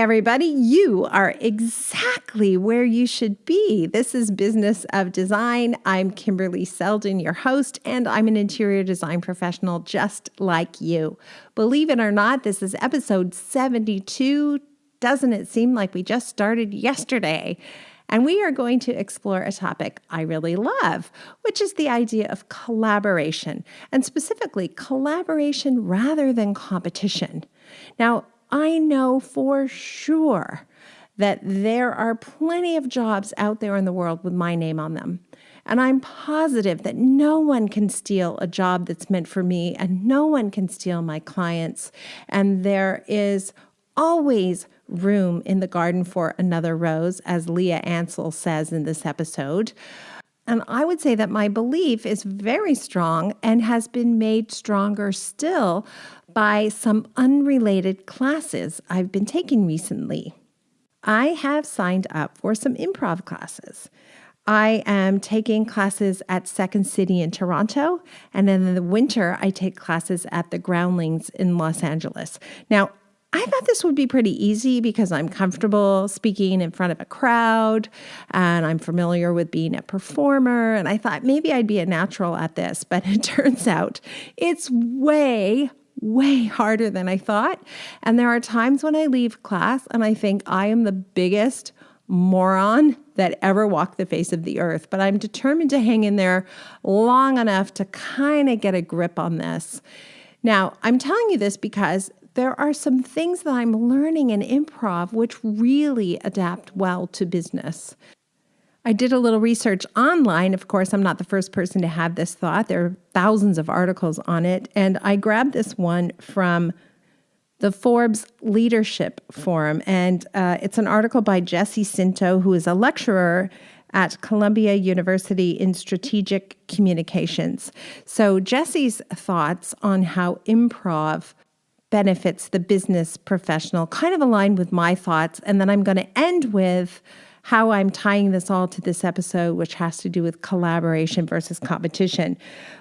everybody. You are exactly where you should be. This is Business of Design. I'm Kimberley Seldon, your host, and I'm an interior design professional just like you. Believe it or not, this is episode 72. Doesn't it seem like we just started yesterday? And we are going to explore a topic I really love, which is the idea of collaboration, and specifically collaboration rather than competition. Now, I know for sure that there are plenty of jobs out there in the world with my name on them. And I'm positive that no one can steal a job that's meant for me, and no one can steal my clients. And there is always room in the garden for another rose, as Leah Ansel says in this episode. And I would say that my belief is very strong and has been made stronger still by some unrelated classes I've been taking recently. I have signed up for some improv classes. I am taking classes at Second City in Toronto, and then in the winter, I take classes at the Groundlings in Los Angeles. Now, I thought this would be pretty easy because I'm comfortable speaking in front of a crowd and I'm familiar with being a performer. And I thought maybe I'd be a natural at this, but it turns out it's way harder than I thought. And there are times when I leave class and I think I am the biggest moron that ever walked the face of the earth. But I'm determined to hang in there long enough to kind of get a grip on this. Now, I'm telling you this because there are some things that I'm learning in improv which really adapt well to business. I did a little research online. Of course, I'm not the first person to have this thought. There are thousands of articles on it. And I grabbed this one from the Forbes Leadership Forum. And it's an article by Jesse Cinto, who is a lecturer at Columbia University in Strategic Communications. So Jesse's thoughts on how improv benefits the business professional kind of align with my thoughts. And then I'm going to end with how I'm tying this all to this episode, which has to do with collaboration versus competition.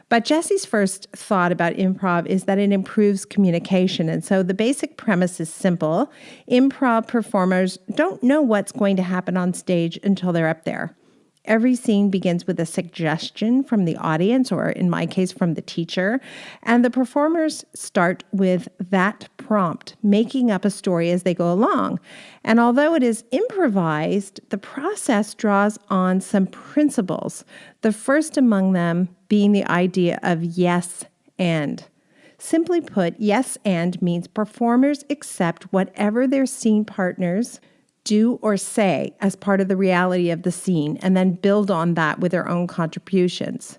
But Jesse's first thought about improv is that it improves communication. And so the basic premise is simple. Improv performers don't know what's going to happen on stage until they're up there. Every scene begins with a suggestion from the audience, or in my case, from the teacher, and the performers start with that prompt, making up a story as they go along. And although it is improvised, the process draws on some principles, the first among them being the idea of yes and. Simply put, yes and means performers accept whatever their scene partners do or say as part of the reality of the scene, and then build on that with their own contributions.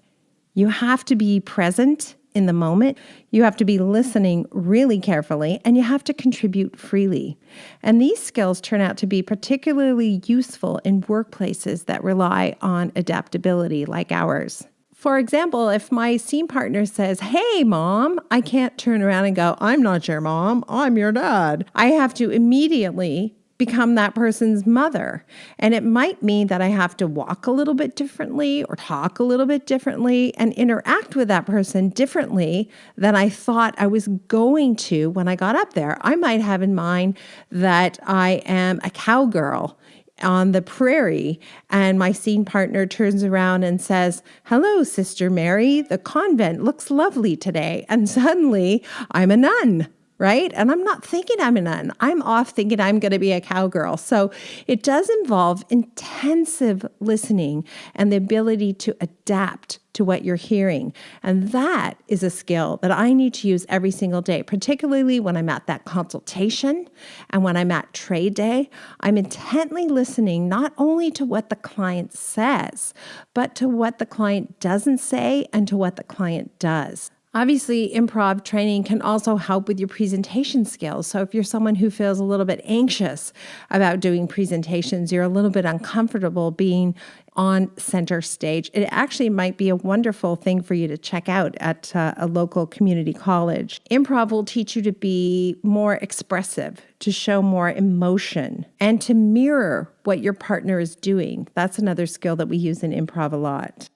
You have to be present in the moment. You have to be listening really carefully, and you have to contribute freely. And these skills turn out to be particularly useful in workplaces that rely on adaptability like ours. For example, if my scene partner says, "Hey, mom," I can't turn around and go, "I'm not your mom, I'm your dad." I have to immediately become that person's mother. And it might mean that I have to walk a little bit differently or talk a little bit differently and interact with that person differently than I thought I was going to when I got up there. I might have in mind that I am a cowgirl on the prairie, and my scene partner turns around and says, "Hello, Sister Mary, the convent looks lovely today." And suddenly I'm a nun. Right? And I'm not thinking I'm a nun. I'm off thinking I'm going to be a cowgirl. So it does involve intensive listening and the ability to adapt to what you're hearing. And that is a skill that I need to use every single day, particularly when I'm at that consultation and when I'm at trade day. I'm intently listening not only to what the client says, but to what the client doesn't say and to what the client does. Obviously, improv training can also help with your presentation skills. So if you're someone who feels a little bit anxious about doing presentations, you're a little bit uncomfortable being on center stage, it actually might be a wonderful thing for you to check out at a local community college. Improv will teach you to be more expressive, to show more emotion, and to mirror what your partner is doing. That's another skill that we use in improv a lot.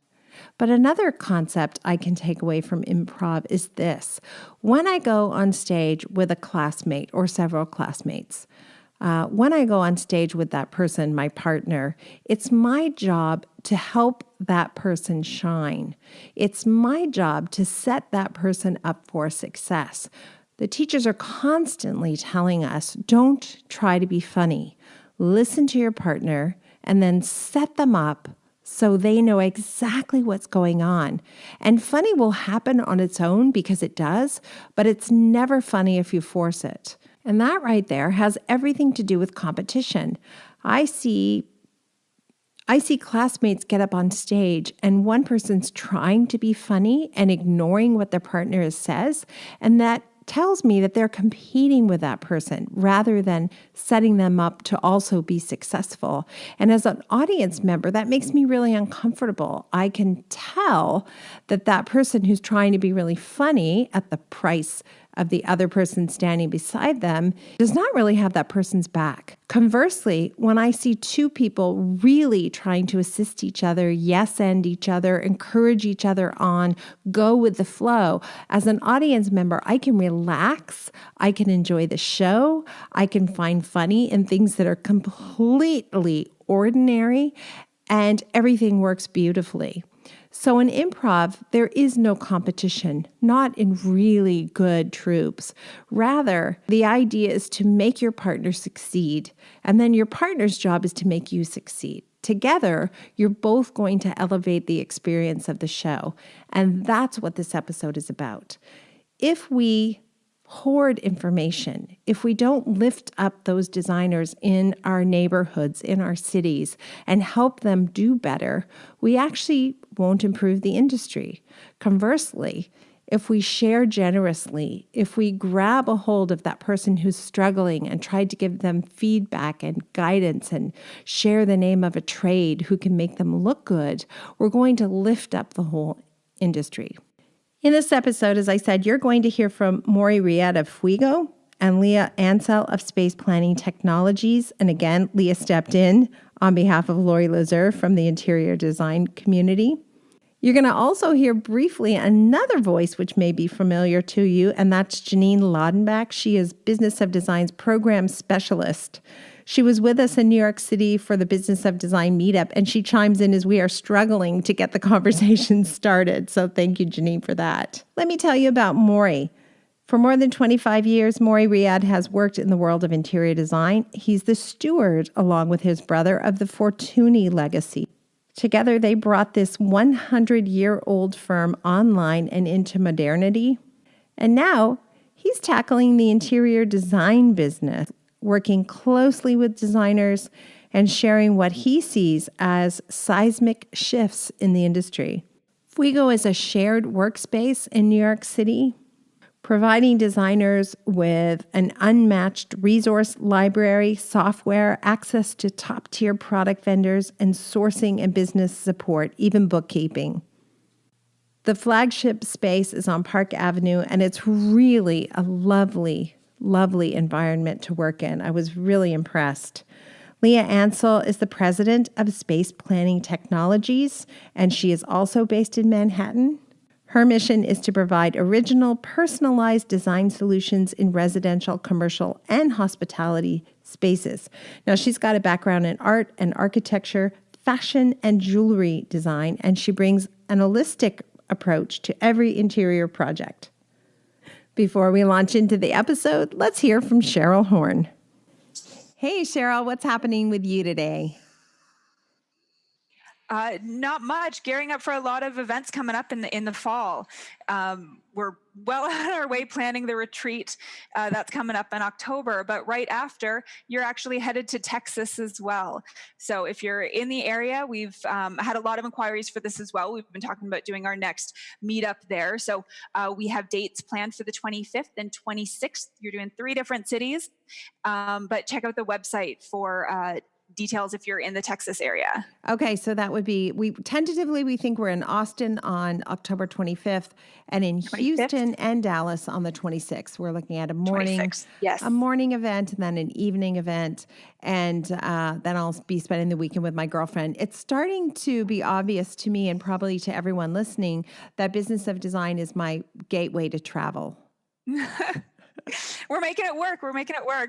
But another concept I can take away from improv is this. When I go on stage with a classmate or several classmates, When I go on stage with that person, my partner, it's my job to help that person shine. It's my job to set that person up for success. The teachers are constantly telling us, don't try to be funny. Listen to your partner and then set them up so they know exactly what's going on. And funny will happen on its own because it does, but it's never funny if you force it. And that right there has everything to do with competition. I see classmates get up on stage and one person's trying to be funny and ignoring what their partner says, and that tells me that they're competing with that person rather than setting them up to also be successful. And as an audience member, that makes me really uncomfortable. I can tell that that person who's trying to be really funny at the price of the other person standing beside them does not really have that person's back. Conversely, when I see two people really trying to assist each other, yes-and each other, encourage each other on, go with the flow, as an audience member, I can relax, I can enjoy the show, I can find funny in things that are completely ordinary, and everything works beautifully. So in improv, there is no competition, not in really good troupes. Rather, the idea is to make your partner succeed, and then your partner's job is to make you succeed. Together, you're both going to elevate the experience of the show, and that's what this episode is about. If we hoard information, if we don't lift up those designers in our neighborhoods, in our cities, and help them do better, we actually won't improve the industry. Conversely, if we share generously, if we grab a hold of that person who's struggling and try to give them feedback and guidance and share the name of a trade who can make them look good, we're going to lift up the whole industry. In this episode, as I said, you're going to hear from Maury Riad of Fuego and Leah Ansel of Space Planning Technologies. And again, Leah stepped in on behalf of Lori Lazur from the interior design community. You're going to also hear briefly another voice which may be familiar to you, and that's Janine Laudenbach. She is Business of Design's program specialist. She was with us in New York City for the Business of Design meetup, and she chimes in as we are struggling to get the conversation started. So thank you, Janine, for that. Let me tell you about Maury. For more than 25 years, Maury Riad has worked in the world of interior design. He's the steward, along with his brother, of the Fortuny legacy. Together, they brought this 100-year-old firm online and into modernity. And now, he's tackling the interior design business, working closely with designers and sharing what he sees as seismic shifts in the industry. Fuego is a shared workspace in New York City, providing designers with an unmatched resource library, software, access to top-tier product vendors, and sourcing and business support, even bookkeeping. The flagship space is on Park Avenue, and it's really a lovely environment to work in. I was really impressed. Leah Ansel is the president of Space Planning Technologies, and she is also based in Manhattan. Her mission is to provide original, personalized design solutions in residential, commercial, and hospitality spaces. Now, she's got a background in art and architecture, fashion, and jewelry design, and she brings an holistic approach to every interior project. Before we launch into the episode, let's hear from Cheryl Horn. Hey, Cheryl, what's happening with you today? Not much. Gearing up for a lot of events coming up in the fall. We're well on our way planning the retreat that's coming up in October, but right after, you're actually headed to Texas as well. So if you're in the area, we've had a lot of inquiries for this as well. We've been talking about doing our next meetup there. So we have dates planned for the 25th and 26th. You're doing 3 different cities, but check out the website for details if you're in the Texas area. Okay, so that would be, we think we're in Austin on October 25th and in 25th. Houston and Dallas on the 26th. We're looking at a morning event and then an evening event. And then I'll be spending the weekend with my girlfriend. It's starting to be obvious to me and probably to everyone listening that Business of Design is my gateway to travel. We're making it work.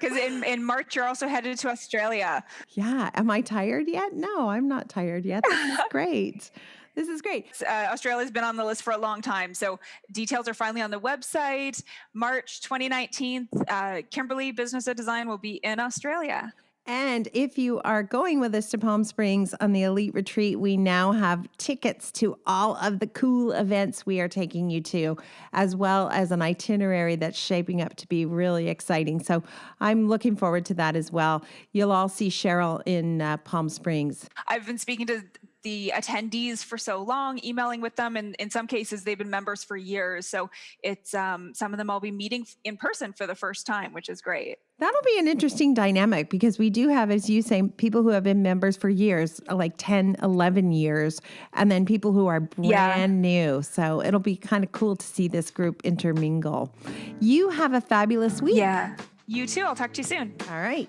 Because in March, you're also headed to Australia. Yeah. Am I tired yet? No, I'm not tired yet. This is great. This is great. Australia's been on the list for a long time. So details are finally on the website. March 2019, Kimberley Business of Design will be in Australia. And if you are going with us to Palm Springs on the Elite Retreat, we now have tickets to all of the cool events we are taking you to, as well as an itinerary that's shaping up to be really exciting. So I'm looking forward to that as well. You'll all see Cheryl in Palm Springs. I've been speaking to the attendees for so long, emailing with them, and in some cases they've been members for years. So it's some of them I'll be meeting in person for the first time, which is great. That'll be an interesting dynamic because we do have, as you say, people who have been members for years, like 10, 11 years, and then people who are brand new. So it'll be kind of cool to see this group intermingle. You have a fabulous week. Yeah, you too. I'll talk to you soon. All right.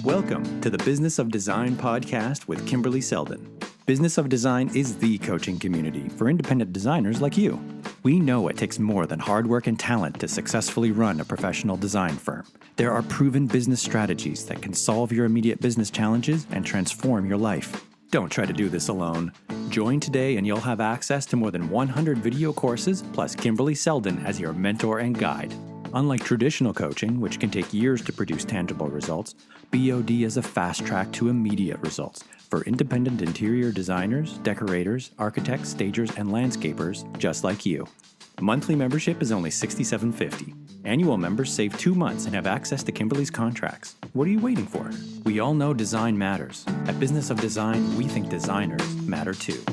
Welcome to the Business of Design podcast with Kimberley Seldon. Business of Design is the coaching community for independent designers like you. We know it takes more than hard work and talent to successfully run a professional design firm. There are proven business strategies that can solve your immediate business challenges and transform your life. Don't try to do this alone. Join today and you'll have access to more than 100 video courses plus Kimberley Seldon as your mentor and guide. Unlike traditional coaching, which can take years to produce tangible results, BOD is a fast track to immediate results for independent interior designers, decorators, architects, stagers, and landscapers just like you. Monthly membership is only $67.50. Annual members save 2 months and have access to Kimberley's contracts. What are you waiting for? We all know design matters. At Business of Design, we think designers matter too.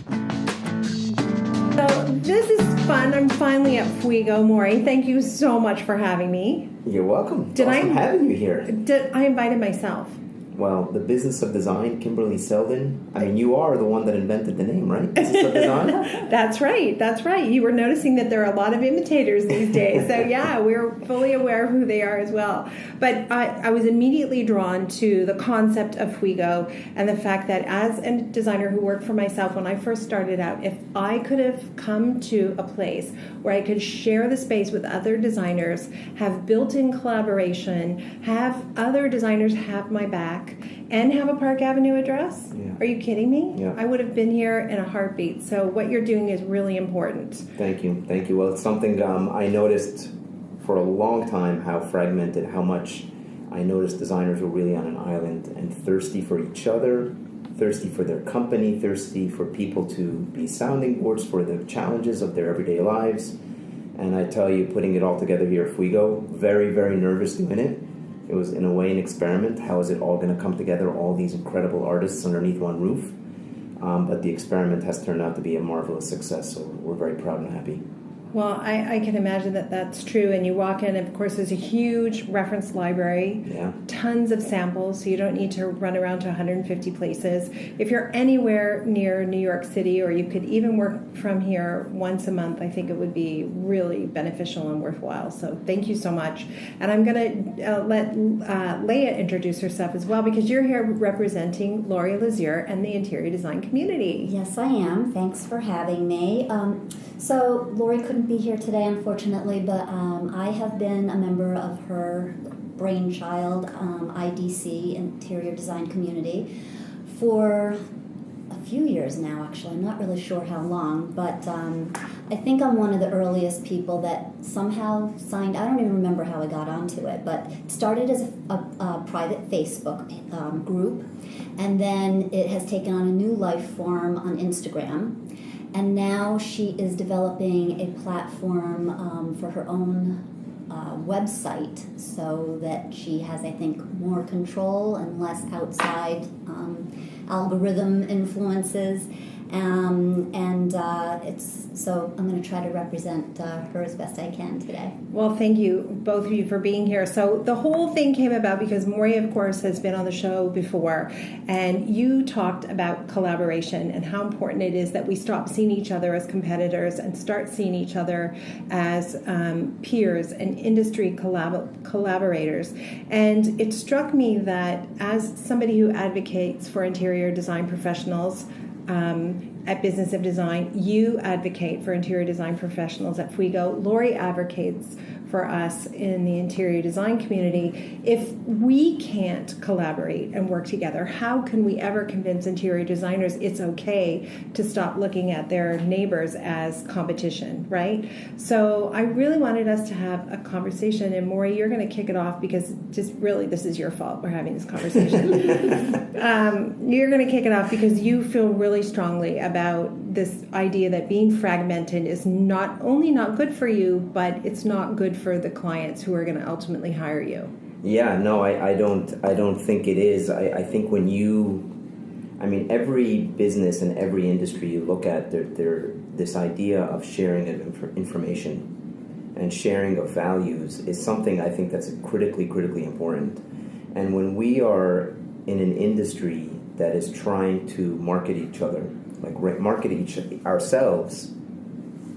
So this is fun. I'm finally at Fuego. Maury, thank you so much for having me. You're welcome. Awesome having you here. I invited myself. Well, the Business of Design, Kimberley Seldon. I mean, you are the one that invented the name, right? Business of Design? That's right. That's right. You were noticing that there are a lot of imitators these days. So yeah, we're fully aware of who they are as well. But I was immediately drawn to the concept of Fuego and the fact that as a designer who worked for myself when I first started out, if I could have come to a place where I could share the space with other designers, have built-in collaboration, have other designers have my back, and have a Park Avenue address? Yeah. Are you kidding me? Yeah. I would have been here in a heartbeat. So what you're doing is really important. Thank you. Thank you. Well, it's something I noticed for a long time, how fragmented, how much I noticed designers were really on an island and thirsty for each other, thirsty for their company, thirsty for people to be sounding boards for the challenges of their everyday lives. And I tell you, putting it all together here at Fuego, very, very nervous doing it. It was, in a way, an experiment. How is it all going to come together, all these incredible artists underneath one roof? But the experiment has turned out to be a marvelous success, so we're very proud and happy. Well, I can imagine that that's true. And you walk in, of course, there's a huge reference library, tons of samples, so you don't need to run around to 150 places. If you're anywhere near New York City, or you could even work from here once a month, I think it would be really beneficial and worthwhile. So thank you so much. And I'm going to let Leah introduce herself as well, because you're here representing Lori Lazier and the interior design community. Yes, I am. Thanks for having me. So Lori couldn't be here today, unfortunately, but I have been a member of her brainchild, IDC, Interior Design Community, for a few years now, actually. I'm not really sure how long, but I think I'm one of the earliest people that somehow signed. I don't even remember how I got onto it, but it started as a private Facebook group, and then it has taken on a new life form on Instagram. And now she is developing a platform for her own website so that she has, I think, more control and less outside algorithm influences. So I'm going to try to represent her as best I can today. Well, thank you, both of you, for being here. So the whole thing came about because Maury, of course, has been on the show before, and you talked about collaboration and how important it is that we stop seeing each other as competitors and start seeing each other as peers and industry collaborators. And it struck me that as somebody who advocates for interior design professionals, at Business of Design, you advocate for interior design professionals at Fuego. Lori advocates for us in the interior design community. If we can't collaborate and work together, how can we ever convince interior designers it's okay to stop looking at their neighbors as competition, right? So I really wanted us to have a conversation, and Maury, you're going to kick it off because just really this is your fault we're having this conversation. You're going to kick it off because you feel really strongly about this idea that being fragmented is not only not good for you, but it's not good for the clients who are going to ultimately hire you. Yeah, no, I don't think it is. I think when every business and every industry you look at, this idea of sharing of information and sharing of values is something I think that's critically important. And when we are in an industry that is trying to market each other, ourselves,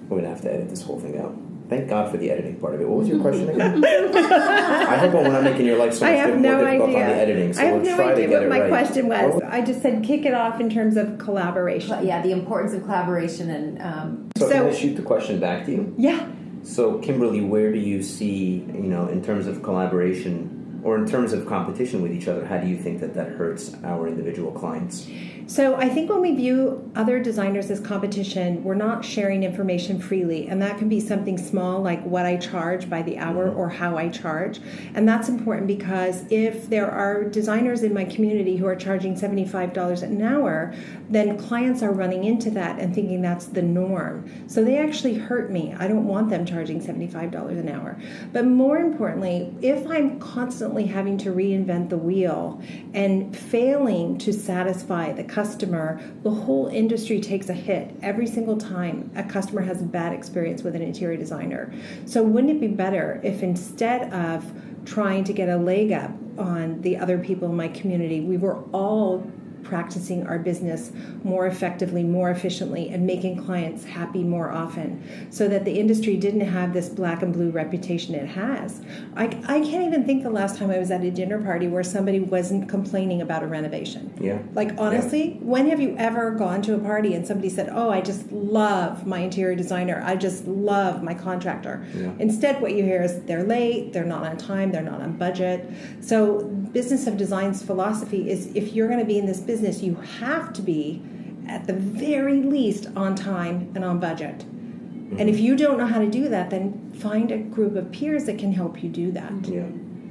we're going to have to edit this whole thing out. Thank God for the editing part of it. What was your question again? I hope we're not making your life so much more difficult on the editing, so we'll try to get it right. I have no idea what my question was. I just said kick it off in terms of collaboration. Yeah, the importance of collaboration. And So can I shoot the question back to you? Yeah. So Kimberly, where do you see, in terms of collaboration or in terms of competition with each other, how do you think that hurts our individual clients? So I think when we view other designers as competition, we're not sharing information freely. And that can be something small like what I charge by the hour or how I charge. And that's important because if there are designers in my community who are charging $75 an hour, then clients are running into that and thinking that's the norm. So they actually hurt me. I don't want them charging $75 an hour. But more importantly, if I'm constantly having to reinvent the wheel and failing to satisfy the customer, the whole industry takes a hit every single time a customer has a bad experience with an interior designer. So wouldn't it be better if instead of trying to get a leg up on the other people in my community, we were all practicing our business more effectively, more efficiently, and making clients happy more often so that the industry didn't have this black and blue reputation it has. I can't even think the last time I was at a dinner party where somebody wasn't complaining about a renovation. Yeah. Like, honestly, when have you ever gone to a party and somebody said, oh, I just love my interior designer, I just love my contractor? Yeah. Instead, what you hear is they're late, they're not on time, they're not on budget. So Business of Design's philosophy is if you're going to be in this business, you have to be at the very least on time and on budget. Mm-hmm. And if you don't know how to do that, then find a group of peers that can help you do that.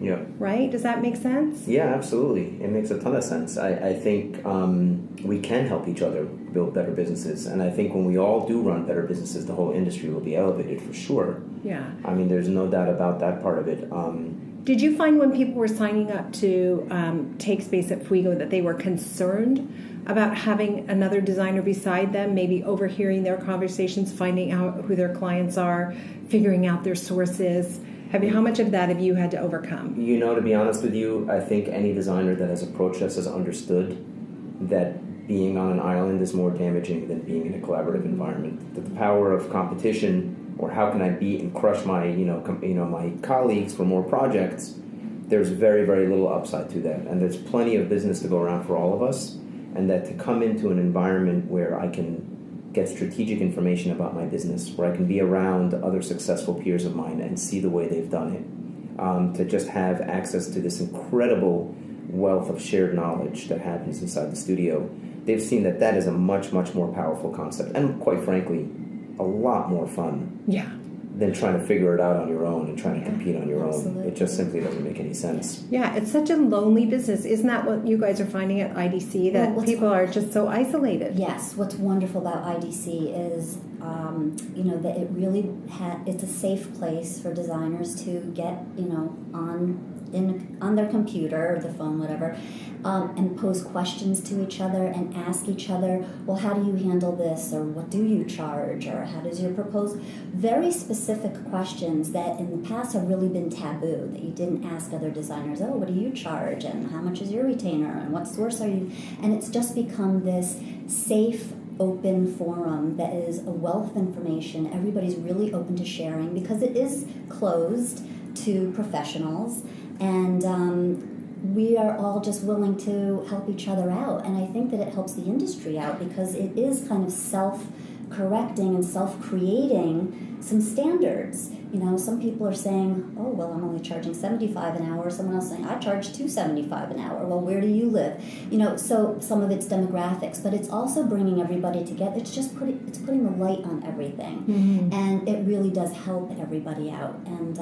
Yeah. Right? Does that make sense? Yeah, absolutely. It makes a ton of sense. I think we can help each other build better businesses. And I think when we all do run better businesses, the whole industry will be elevated for sure. Yeah. I mean, there's no doubt about that part of it. Did you find when people were signing up to take space at Fuego that they were concerned about having another designer beside them, maybe overhearing their conversations, finding out who their clients are, figuring out their sources? How much of that have you had to overcome? To be honest with you, I think any designer that has approached us has understood that being on an island is more damaging than being in a collaborative environment. That the power of competition, or how can I beat and crush my my colleagues for more projects, there's very, very little upside to that. And there's plenty of business to go around for all of us. And that to come into an environment where I can get strategic information about my business, where I can be around other successful peers of mine and see the way they've done it, to just have access to this incredible wealth of shared knowledge that happens inside the studio, they've seen that is a much, much more powerful concept. And quite frankly, a lot more fun than trying to figure it out on your own and trying to compete on your own. It just simply doesn't make any sense. Yeah, it's such a lonely business. Isn't that what you guys are finding at IDC, that people are just so isolated? Yes. What's wonderful about IDC is, that it really it's a safe place for designers to get, on their computer or the phone, whatever, and pose questions to each other and ask each other, well, how do you handle this? Or what do you charge? Or how does your proposal? Very specific questions that in the past have really been taboo, that you didn't ask other designers, oh, what do you charge? And how much is your retainer? And what source are you? And it's just become this safe, open forum that is a wealth of information. Everybody's really open to sharing because it is closed to professionals. And we are all just willing to help each other out. And I think that it helps the industry out because it is kind of self-correcting and self-creating some standards. Some people are saying, oh, well, I'm only charging $75 an hour. Someone else saying, I charge $275 an hour. Well, where do you live? So some of it's demographics, but it's also bringing everybody together. It's just putting the light on everything. Mm-hmm. And it really does help everybody out. And,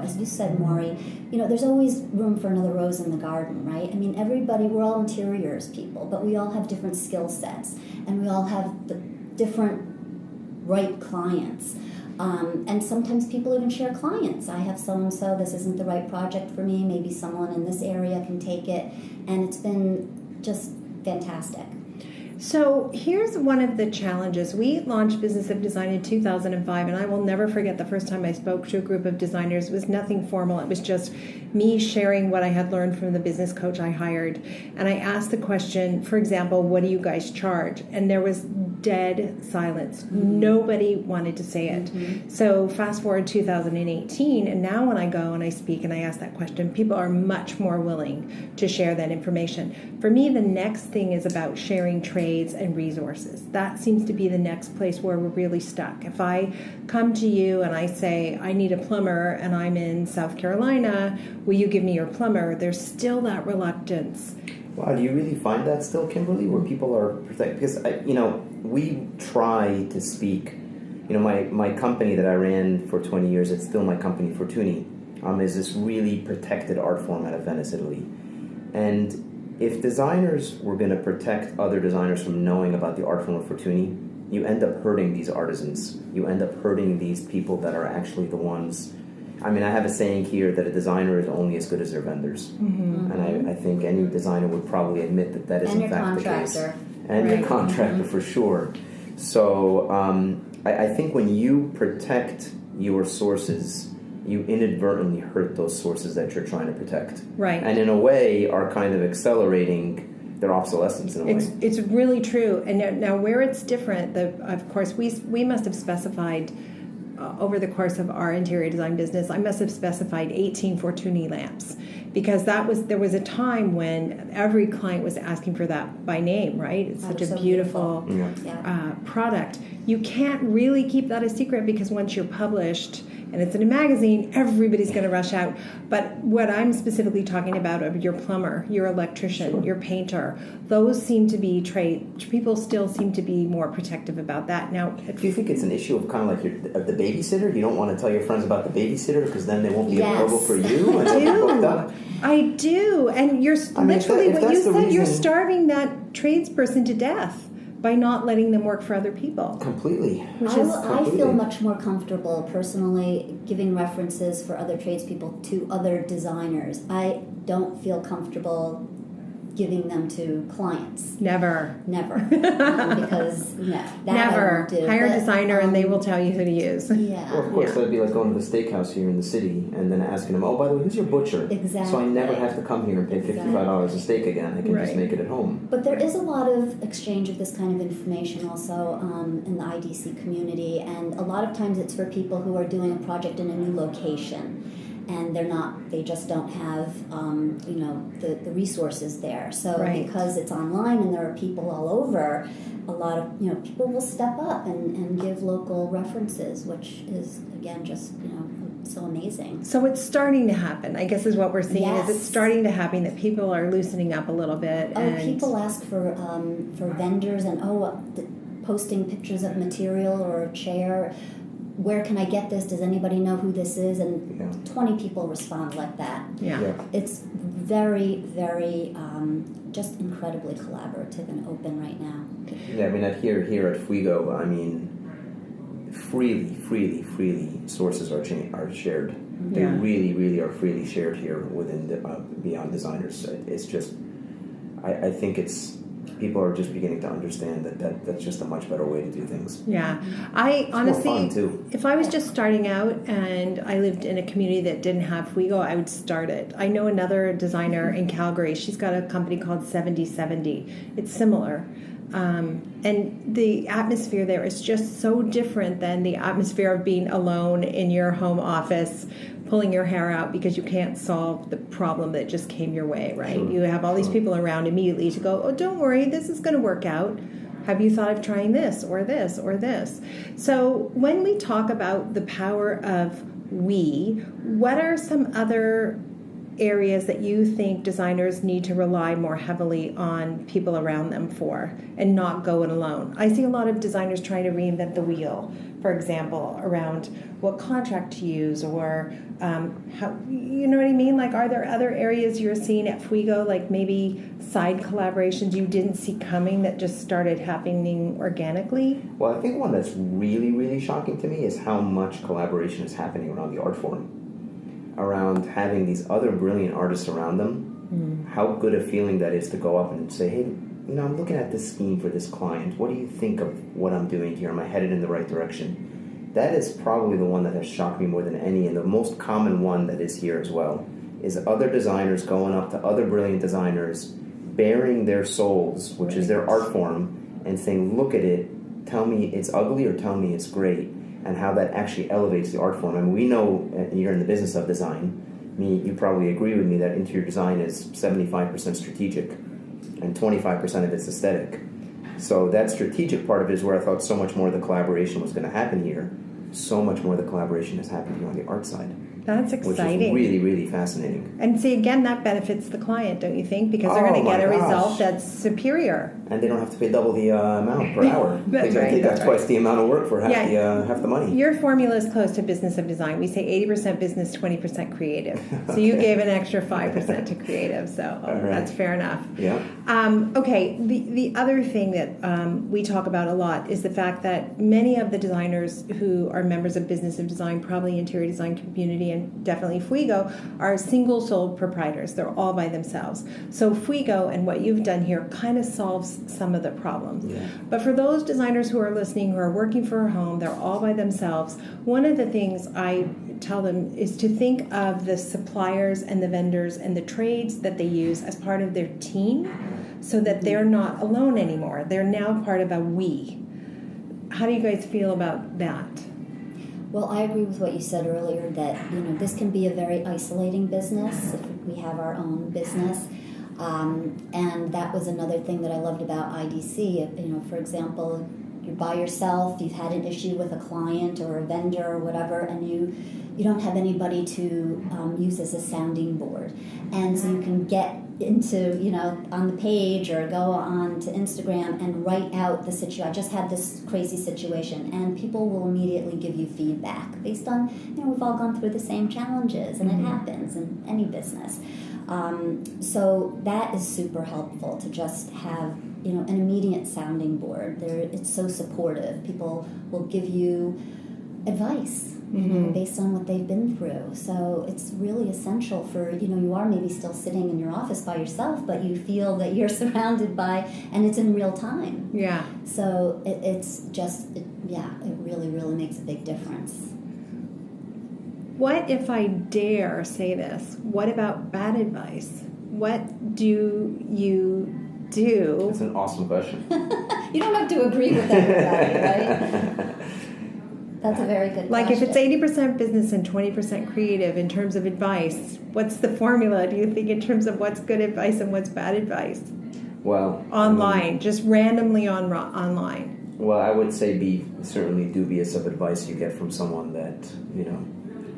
as you said, Maury, there's always room for another rose in the garden, right? I mean, we're all interiors people, but we all have different skill sets, and we all have the different right clients. And sometimes people even share clients. I have so-and-so, this isn't the right project for me, maybe someone in this area can take it, and it's been just fantastic. So here's one of the challenges. We launched Business of Design in 2005, and I will never forget the first time I spoke to a group of designers. It was nothing formal. It was just me sharing what I had learned from the business coach I hired. And I asked the question, for example, what do you guys charge? And there was dead silence. Mm-hmm. Nobody wanted to say it. Mm-hmm. So fast forward 2018, and now when I go and I speak and I ask that question, people are much more willing to share that information. For me, the next thing is about sharing trades and resources. That seems to be the next place where we're really stuck. If I come to you and I say, I need a plumber and I'm in South Carolina, will you give me your plumber? There's still that reluctance. Wow, do you really find that still, Kimberly, where people are protected? Because, we try to speak. My company that I ran for 20 years, it's still my company, Fortuny, is this really protected art form out of Venice, Italy. And if designers were going to protect other designers from knowing about the art form of Fortuny, you end up hurting these artisans. You end up hurting these people that are actually the ones. I mean, I have a saying here that a designer is only as good as their vendors. Mm-hmm. And I think any designer would probably admit that is in fact the case. And your contractor, for sure. So I think when you protect your sources, you inadvertently hurt those sources that you're trying to protect. Right. And in a way are kind of accelerating their obsolescence in a way. It's really true. And now where it's different, of course, we must have specified over the course of our interior design business, I must have specified 18 Fortuny lamps, because there was a time when every client was asking for that by name, right? It's such a beautiful product. You can't really keep that a secret, because once you're published and it's in a magazine, everybody's going to rush out. But what I'm specifically talking about are your plumber, your electrician, your painter. Those seem to be people still seem to be more protective about that. Now, do you think it's an issue of kind of like the babysitter? You don't want to tell your friends about the babysitter because then they won't be available for you? I do. And you're literally what you said, you're starving that tradesperson to death by not letting them work for other people. Completely. I feel much more comfortable personally giving references for other tradespeople to other designers. I don't feel comfortable giving them to clients. Never. Because that never. I won't do. Hire a designer and they will tell you who to use. Yeah. Well, of course, that'd be like going to the steakhouse here in the city and then asking them, oh, by the way, who's your butcher? Exactly. So I never have to come here and pay $55 a steak again. I can just make it at home. But there is a lot of exchange of this kind of information also in the IDC community, and a lot of times it's for people who are doing a project in a new location. And they just don't have, the resources there. So because it's online and there are people all over, a lot of, people will step up and give local references, which is, again, just, so amazing. So it's starting to happen, I guess is what we're seeing. Yes. Is it's starting to happen that people are loosening up a little bit. People ask for vendors and, posting pictures of material or a chair. Where can I get this? Does anybody know who this is? And 20 people respond like that. Yeah. It's very, very, just incredibly collaborative and open right now. Yeah, I mean, here at Fuego, I mean, freely sources are shared. They really, really are freely shared here within Beyond Designers. It's just, I think people are just beginning to understand that's just a much better way to do things. Yeah. I honestly, more fun too. If I was just starting out and I lived in a community that didn't have Fuego, I would start it. I know another designer in Calgary. She's got a company called 7070. It's similar. And the atmosphere there is just so different than the atmosphere of being alone in your home office, pulling your hair out because you can't solve the problem that just came your way, right? Sure. You have all these people around immediately to go, oh, don't worry, this is going to work out. Have you thought of trying this or this or this? So when we talk about the power of we. What are some other areas that you think designers need to rely more heavily on people around them for and not go it alone? I see a lot of designers trying to reinvent the wheel, for example, around what contract to use or how, you know what I mean? Like, are there other areas you're seeing at Fuego, like maybe side collaborations you didn't see coming that just started happening organically? Well, I think one that's really, really shocking to me is how much collaboration is happening around the art form. Around having these other brilliant artists around them, how good a feeling that is to go up and say, hey, you know, I'm looking at this scheme for this client. What do you think of what I'm doing here? Am I headed in the right direction? That is probably the one that has shocked me more than any, and the most common one that is here as well, is other designers going up to other brilliant designers, bearing their souls, which is their art form, and saying, look at it, tell me it's ugly or tell me it's great. And how that actually elevates the art form. I mean, we know you're in the business of design. You probably agree with me that interior design is 75% strategic and 25% of it's aesthetic. So that strategic part of it is where I thought so much more of the collaboration was going to happen here. So much more of the collaboration has happened here on the art side. That's exciting. Which is really, really fascinating. And see, again, that benefits the client, don't you think? Because they're going to get a result that's superior. And they don't have to pay double the amount per hour. That's right. They got twice the amount of work for half the money. Your formula is close to business of design. We say 80% business, 20% creative. So you gave an extra 5% to creative. So that's fair enough. Yeah. Okay. The other thing that we talk about a lot is the fact that many of the designers who are members of business of design, probably interior design community, and definitely Fuego, are single sole proprietors. They're all by themselves. So Fuego and what you've done here kind of solves some of the problems. Yeah. But for those designers who are listening, who are working for a home, they're all by themselves, one of the things I tell them is to think of the suppliers and the vendors and the trades that they use as part of their team so that they're not alone anymore. They're now part of a we. How do you guys feel about that? Well, I agree with what you said earlier that, you know, this can be a very isolating business if we have our own business. And that was another thing that I loved about IDC. You know, for example, you're by yourself, you've had an issue with a client or a vendor or whatever, and you don't have anybody to use as a sounding board. And so you can get into, you know, on the page or go on to Instagram and write out the situation. I just had this crazy situation, and people will immediately give you feedback based on, you know, we've all gone through the same challenges, and it happens in any business. So that is super helpful to just have, you know, an immediate sounding board. It's so supportive. People will give you advice, you know, based on what they've been through. So it's really essential for, you know, you are maybe still sitting in your office by yourself, but you feel that you're surrounded by, and it's in real time. Yeah. So it's just, it really, really makes a big difference. What if I dare say this? What about bad advice? What do you do? That's an awesome question. You don't have to agree with everybody, right? That's a very good Like question. if it's 80% business and 20% creative in terms of advice, what's the formula, do you think, in terms of what's good advice and what's bad advice? Well, Online, just randomly online. Well, I would say be certainly dubious of advice you get from someone that, you know,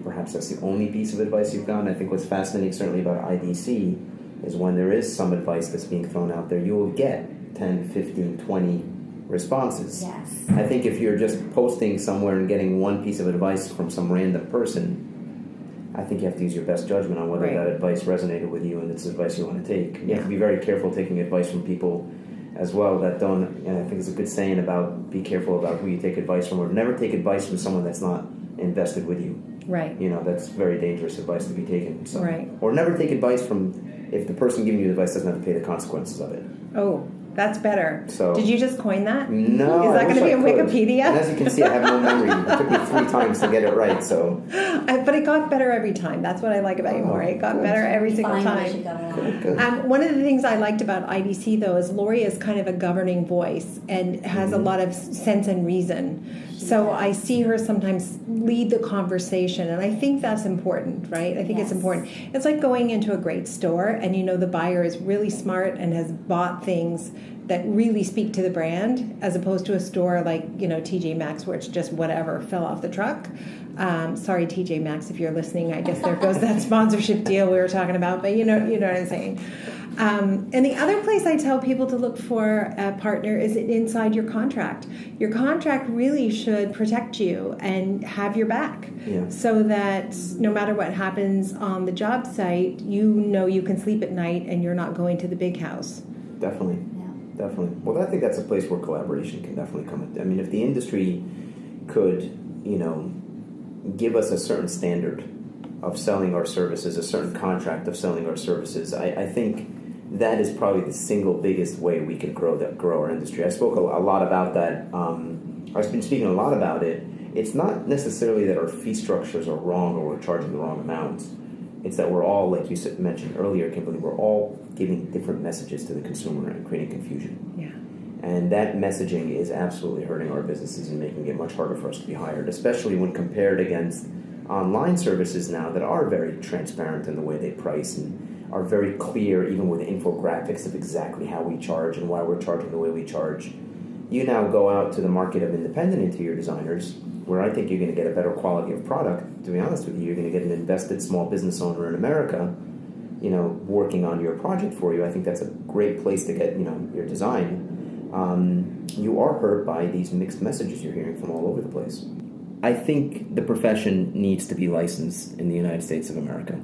perhaps that's the only piece of advice you've gotten. I think what's fascinating certainly about IDC is when there is some advice that's being thrown out there, you will get 10, 15, 20 responses. Yes. I think if you're just posting somewhere and getting one piece of advice from some random person, I think you have to use your best judgment on whether that advice resonated with you and it's advice you want to take. You have to be very careful taking advice from people as well that don't, and I think it's a good saying about be careful about who you take advice from, or never take advice from someone that's not invested with you. Right. You know, that's very dangerous advice to be taken. So. Right. Or never take advice from, if the person giving you the advice doesn't have to pay the consequences of it. Oh, that's better. So, did you just coin that? No. Is that going to be in Wikipedia? And as you can see, I have no memory. It took me 3 times to get it right. So, but it got better every time. That's what I like about you, Maury. It got better every single time. One of the things I liked about IDC, though, is Lori is kind of a governing voice and has a lot of sense and reason. So I see her sometimes lead the conversation, and I think that's important, right? I think it's important. It's like going into a great store, and you know the buyer is really smart and has bought things that really speak to the brand, as opposed to a store like, TJ Maxx, where it's just whatever fell off the truck. Sorry, TJ Maxx, if you're listening. I guess there goes that sponsorship deal we were talking about, but you know what I'm saying. And the other place I tell people to look for a partner is inside your contract. Your contract really should protect you and have your back, so that no matter what happens on the job site, you can sleep at night and you're not going to the big house. Definitely. Well, I think that's a place where collaboration can definitely come in. I mean, if the industry could, give us a certain standard of selling our services, a certain contract of selling our services, I think that is probably the single biggest way we can grow our industry. I spoke a lot about that. I've been speaking a lot about it. It's not necessarily that our fee structures are wrong or we're charging the wrong amounts. It's that we're all, like you mentioned earlier, Kimberly, we're all giving different messages to the consumer and creating confusion. Yeah. And that messaging is absolutely hurting our businesses and making it much harder for us to be hired, especially when compared against online services now that are very transparent in the way they price and are very clear, even with infographics of exactly how we charge and why we're charging the way we charge. You now go out to the market of independent interior designers, where I think you're going to get a better quality of product. To be honest with you, you're going to get an invested small business owner in America, working on your project for you. I think that's a great place to get, your design. You are hurt by these mixed messages you're hearing from all over the place. I think the profession needs to be licensed in the United States of America.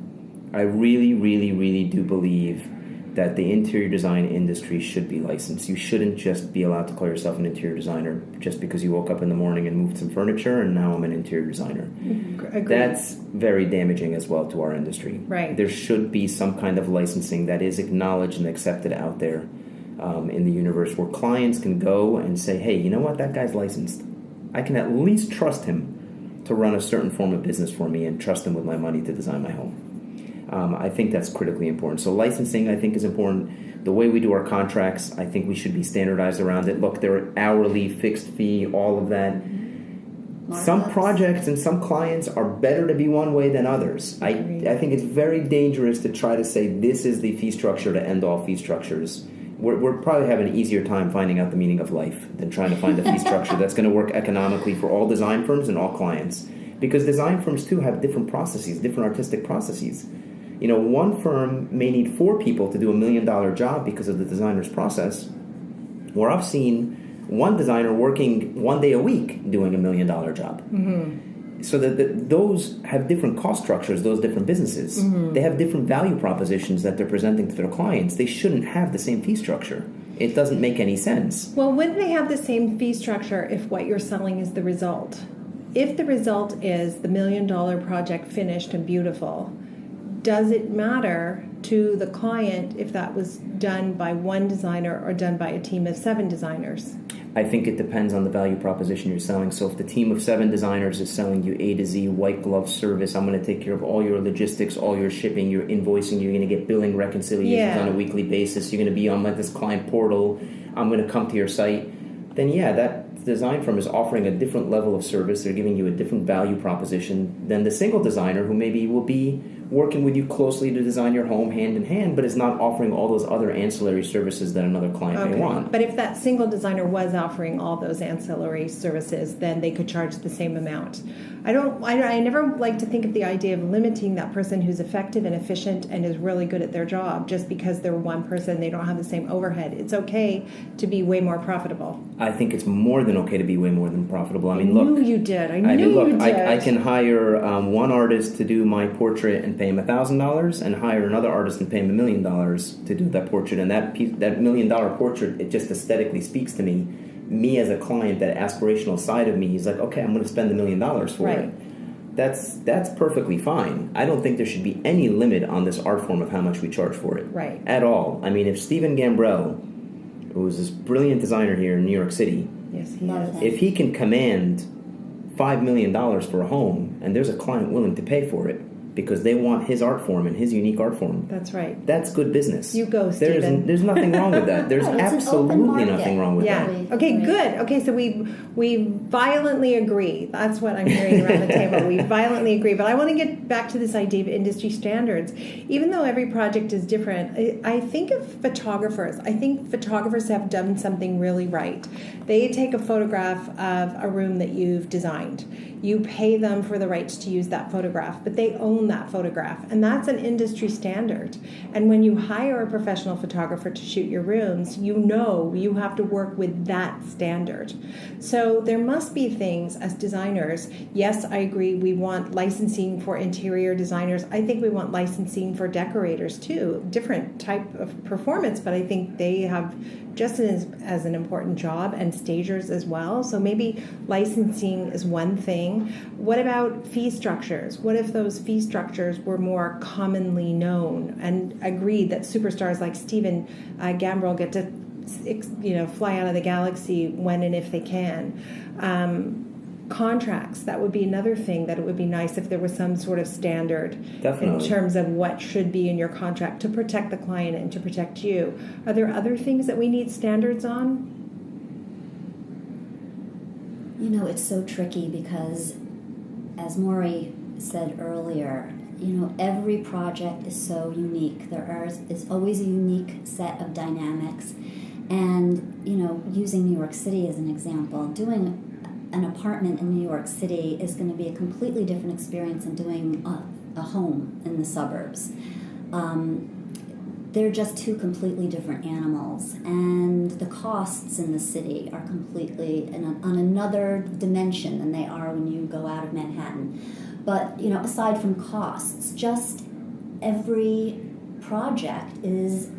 I really, really, really do believe that the interior design industry should be licensed. You shouldn't just be allowed to call yourself an interior designer just because you woke up in the morning and moved some furniture and now I'm an interior designer. Agreed. That's very damaging as well to our industry. Right. There should be some kind of licensing that is acknowledged and accepted out there in the universe, where clients can go and say, hey, you know what, that guy's licensed. I can at least trust him to run a certain form of business for me and trust him with my money to design my home. I think that's critically important. So licensing, I think, is important. The way we do our contracts, I think we should be standardized around it. Look, they're hourly, fixed fee, all of that. Some projects and some clients are better to be one way than others. I think it's very dangerous to try to say this is the fee structure to end all fee structures. We're probably having an easier time finding out the meaning of life than trying to find a fee structure that's going to work economically for all design firms and all clients. Because design firms, too, have different processes, different artistic processes. One firm may need 4 people to do $1 million job because of the designer's process, where I've seen one designer working 1 day a week doing $1 million job. Mm-hmm. So that those have different cost structures, those different businesses. Mm-hmm. They have different value propositions that they're presenting to their clients. They shouldn't have the same fee structure. It doesn't make any sense. Well, wouldn't they have the same fee structure if what you're selling is the result? If the result is the $1 million project finished and beautiful, does it matter to the client if that was done by one designer or done by a team of 7 designers? I think it depends on the value proposition you're selling. So if the team of 7 designers is selling you A to Z white glove service, I'm going to take care of all your logistics, all your shipping, your invoicing, you're going to get billing reconciliations on a weekly basis, you're going to be on this client portal, I'm going to come to your site, then that design firm is offering a different level of service. They're giving you a different value proposition than the single designer who maybe will be working with you closely to design your home hand in hand, but is not offering all those other ancillary services that another client may want. But if that single designer was offering all those ancillary services, then they could charge the same amount. I never like to think of the idea of limiting that person who's effective and efficient and is really good at their job just because they're one person, they don't have the same overhead. It's okay to be way more profitable. I think it's more than okay to be way more than profitable. I knew you did. I can hire one artist to do my portrait and pay him $1,000 and hire another artist and pay him $1 million to do that portrait. And that $1 million portrait, it just aesthetically speaks to me. Me as a client, that aspirational side of me is like, okay, I'm going to spend $1 million for it. That's perfectly fine. I don't think there should be any limit on this art form of how much we charge for it. Right. At all. I mean, if Stephen Gambrell, who was this brilliant designer here in New York City, yes, he is. If he can command $5 million for a home and there's a client willing to pay for it, because they want his art form and his unique art form. That's right. That's good business. You go, Stephen. There's nothing wrong with that. There's It's an open absolutely market. nothing wrong with Yeah. that. Okay, good. Okay, so we violently agree. That's what I'm hearing around the table. We violently agree. But I want to get back to this idea of industry standards. Even though every project is different, I think of photographers. I think photographers have done something really right. They take a photograph of a room that you've designed. You pay them for the rights to use that photograph, but they own that photograph. And that's an industry standard. And when you hire a professional photographer to shoot your rooms, you know you have to work with that standard. So there must be things as designers. Yes, I agree. We want licensing for interior designers. I think we want licensing for decorators too. Different type of performance, but I think they have just as an important job, and stagers as well. So maybe licensing is one thing. What about fee structures? What if those fee structures were more commonly known and agreed that superstars like Stephen Gambrell get to fly out of the galaxy when and if they can? Contracts, that would be another thing that it would be nice if there was some sort of standard. Definitely. In terms of what should be in your contract to protect the client and to protect you. Are there other things that we need standards on? It's so tricky because, as Maury said earlier, every project is so unique. There is always a unique set of dynamics. And, using New York City as an example, doing an apartment in New York City is going to be a completely different experience than doing a home in the suburbs. They're just two completely different animals, and the costs in the city are completely on another dimension than they are when you go out of Manhattan. But, aside from costs, just every project is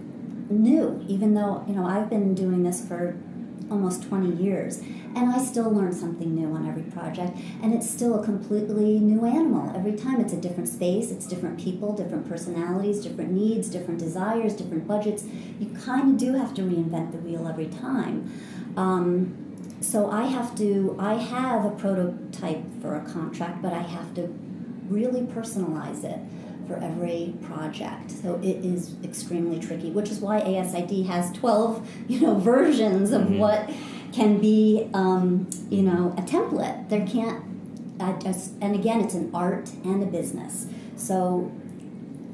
new, even though, I've been doing this for almost 20 years, and I still learn something new on every project, and it's still a completely new animal. Every time it's a different space, it's different people, different personalities, different needs, different desires, different budgets. You kind of do have to reinvent the wheel every time. So I have a prototype for a contract, but I have to really personalize it for every project. So it is extremely tricky, which is why ASID has 12, versions of what can be, a template. There can't, and again, it's an art and a business. So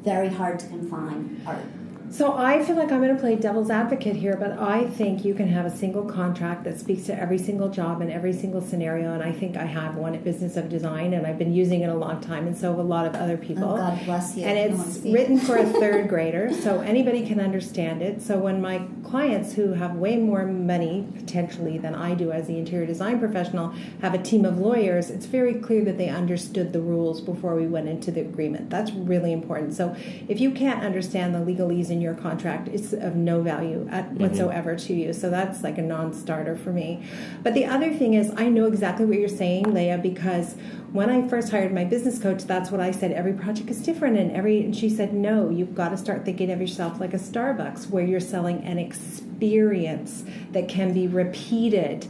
very hard to confine art. So I feel like I'm going to play devil's advocate here, but I think you can have a single contract that speaks to every single job and every single scenario, and I think I have one at Business of Design, and I've been using it a long time, and so have a lot of other people. Oh, God bless you. And it's written for a third grader, so anybody can understand it. So when my clients who have way more money, potentially, than I do as the interior design professional, have a team of lawyers, it's very clear that they understood the rules before we went into the agreement. That's really important. So if you can't understand the legalese in your contract, it's of no value whatsoever to you. So that's like a non-starter for me. But the other thing is, I know exactly what you're saying, Leah, because when I first hired my business coach, that's what I said. Every project is different, and she said, no, you've got to start thinking of yourself like a Starbucks, where you're selling an experience that can be repeated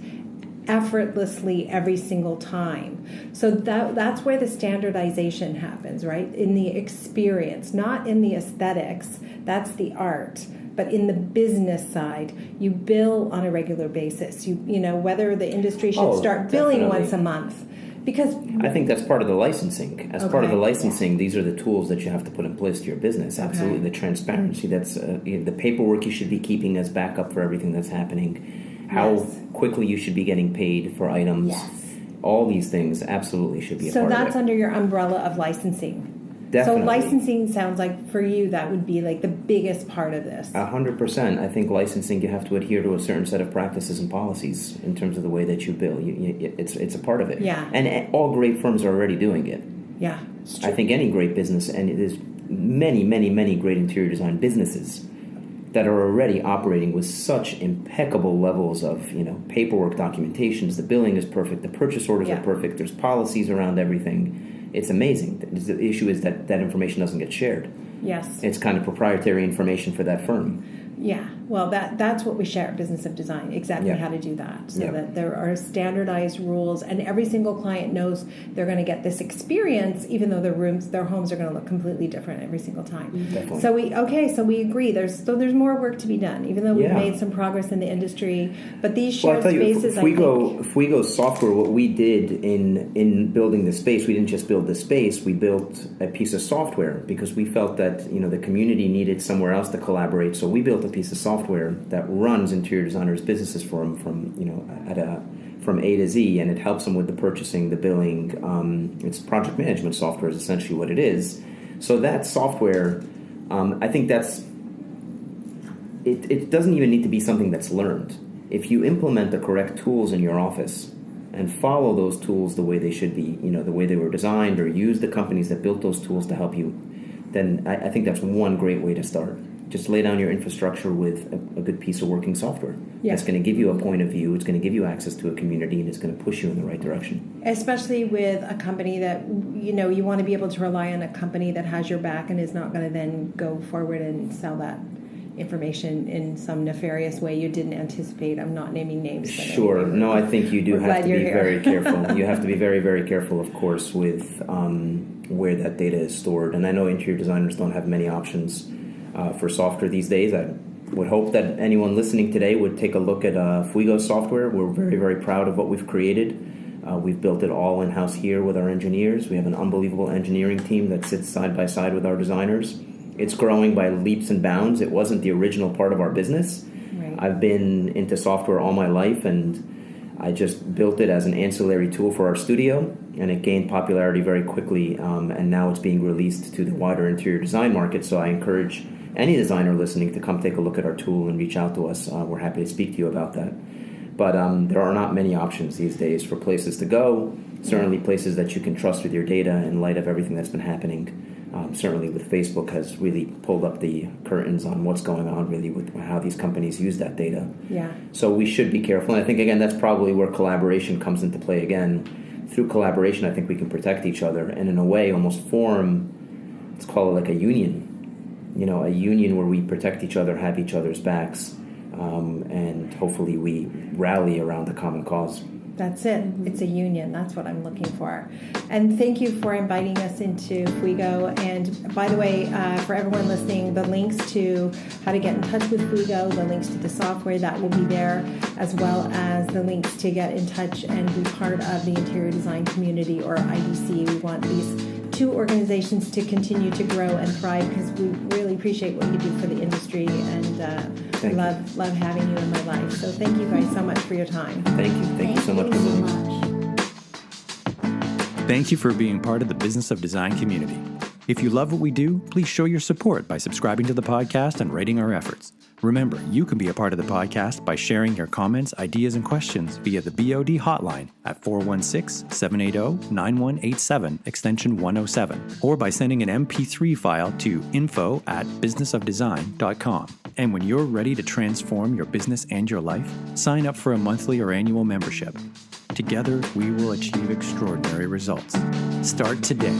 effortlessly every single time. So that's where the standardization happens, right? In the experience, not in the aesthetics. That's the art. But in the business side, you bill on a regular basis. Whether the industry should start billing definitely. once a month. Because I think that's part of the licensing. As part of the licensing, these are the tools that you have to put in place to your business. Absolutely. The transparency, that's the paperwork you should be keeping as backup for everything that's happening. How quickly you should be getting paid for items. Yes. All these things absolutely should be a part of it. So that's under your umbrella of licensing. Definitely. So licensing sounds like for you that would be like the biggest part of this. 100%. I think licensing, you have to adhere to a certain set of practices and policies in terms of the way that you bill. It's a part of it. Yeah. And all great firms are already doing it. Yeah. I think any great business, and there's many, many, many great interior design businesses that are already operating with such impeccable levels of, paperwork, documentations. The billing is perfect. The purchase orders are perfect. There's policies around everything. It's amazing. The issue is that information doesn't get shared. Yes. It's kind of proprietary information for that firm. Yeah. Well, that's what we share at Business of Design, exactly how to do that. So that there are standardized rules, and every single client knows they're going to get this experience, even though their homes are going to look completely different every single time. Definitely. So we agree. There's more work to be done, even though we've made some progress in the industry. But these shared spaces, Fuego software, what we did in building the space, we didn't just build the space, we built a piece of software because we felt that the community needed somewhere else to collaborate. So we built a piece of software that runs interior designers' businesses for them from A to Z, and it helps them with the purchasing, the billing. It's project management software is essentially what it is. So that software, I think it doesn't even need to be something that's learned. If you implement the correct tools in your office and follow those tools the way they should be, the way they were designed, or use the companies that built those tools to help you, then I think that's one great way to start. Just lay down your infrastructure with a good piece of working software. Yeah. It's going to give you a point of view. It's going to give you access to a community, and it's going to push you in the right direction. Especially with a company that, you want to be able to rely on a company that has your back and is not going to then go forward and sell that information in some nefarious way you didn't anticipate. I'm not naming names. Sure. No, I think you do have to be very careful. You have to be very, very careful, of course, with where that data is stored. And I know interior designers don't have many options for software these days. I would hope that anyone listening today would take a look at Fuego software. We're very, very proud of what we've created. We've built it all in-house here with our engineers. We have an unbelievable engineering team that sits side by side with our designers. It's growing by leaps and bounds. It wasn't the original part of our business. Right. I've been into software all my life, and I just built it as an ancillary tool for our studio, and it gained popularity very quickly, and now it's being released to the wider interior design market. So I encourage any designer listening to come take a look at our tool and reach out to us. We're happy to speak to you about that. But there are not many options these days for places to go, certainly places that you can trust with your data in light of everything that's been happening. Certainly with Facebook has really pulled up the curtains on what's going on really with how these companies use that data. Yeah. So we should be careful. And I think, again, that's probably where collaboration comes into play again. Through collaboration, I think we can protect each other and in a way almost form, let's call it like a union. A union where we protect each other, have each other's backs, and hopefully we rally around a common cause. That's it. It's a union. That's what I'm looking for. And thank you for inviting us into Fuego. And by the way, for everyone listening, the links to how to get in touch with Fuego, the links to the software, that will be there, as well as the links to get in touch and be part of the interior design community, or IDC. We want these two organizations to continue to grow and thrive because we really appreciate what you do for the industry, and love having you in my life. So thank you guys so much for your time. Thank you. Thank you so much. Thank you for being part of the Business of Design community. If you love what we do, please show your support by subscribing to the podcast and rating our efforts. Remember, you can be a part of the podcast by sharing your comments, ideas, and questions via the BOD hotline at 416-780-9187, extension 107, or by sending an MP3 file to info@businessofdesign.com. And when you're ready to transform your business and your life, sign up for a monthly or annual membership. Together, we will achieve extraordinary results. Start today.